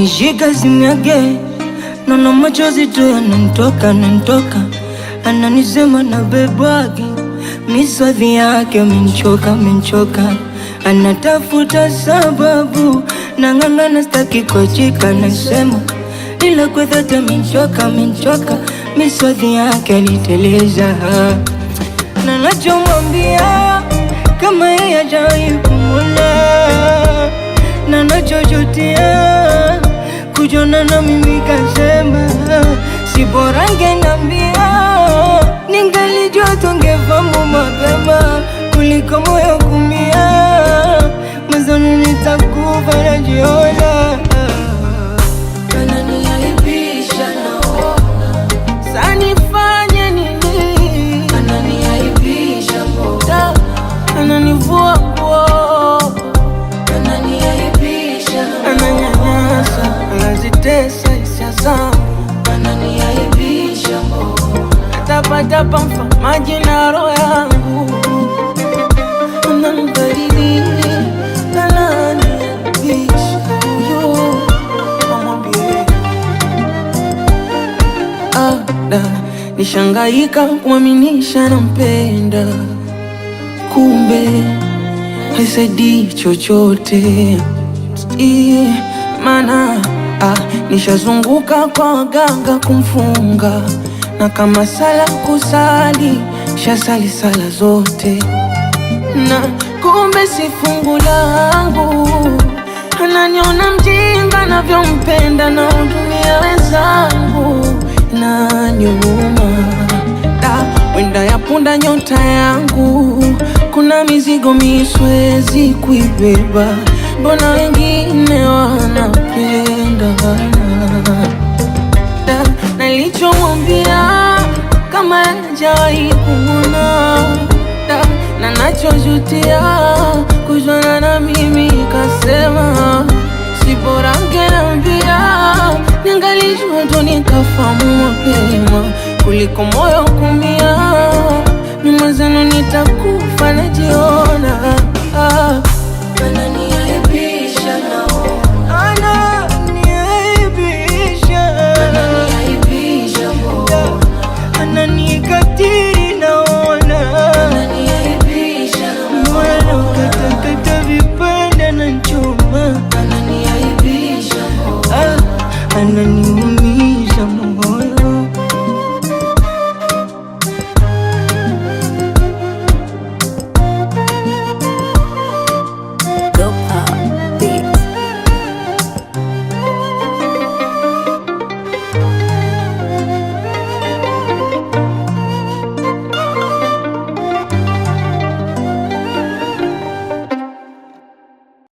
Akinishika simu yake naona machozi tu yananitoka. Ananisema na bebwake miswadhi yake amenchoka. Anatafuta sababu nang'ang'ana staki kuachika. Nasema ila kwa dhati amenchoka. Miswadhi yake aliteleza. Na nachomwambia kama yeye hajawahi kumwona, na nachojutia kujiona na mimi. Kasema si bora angeniambia, ningalijua tungefahamu mapema kuliko moyo kumia. Mwanzoni nitakufa najiona. Ananiaibisha naona, Sasa nifanye nini? ananiaibisha mbona, Ananivua nguo, ananiaibisha ananyanyasa, anazitesa hisia zangu. ananiaibisha mbona, Tapatapa mfamaji na roho yangu. Ananibadili, ananiaibisha huyo. Mwambie nishangaika kuaminisha nampenda, kumbe haisaidii chochote. Mana nishazunguka kwa waganga kumfunga, na kama sala kusali shasali sala zote, na kumbe si fungu langu. Ananiona mjinga navyompenda na hudumia wenzangu na nyuma. Wenda ya punda nyota yangu, kuna mizigo miswezi kuibeba. Mbona wengine wanapenda? Nalichomwambia kama hajawahi kumwona, na nachojutia kujuana na mimi. Kasema si bora angeniambia, ningalijua tu nikafahamu mapema kuliko moyo kumia. Mimi mwanzoni nitakufa najiona. ananiaibisha naona, Ananiaibisha, mbona, ananikatiri naona. ananiaibisha Moyo ukatakata vipande na chuma. ananiaibisha mbona, Ananiumiza moyo.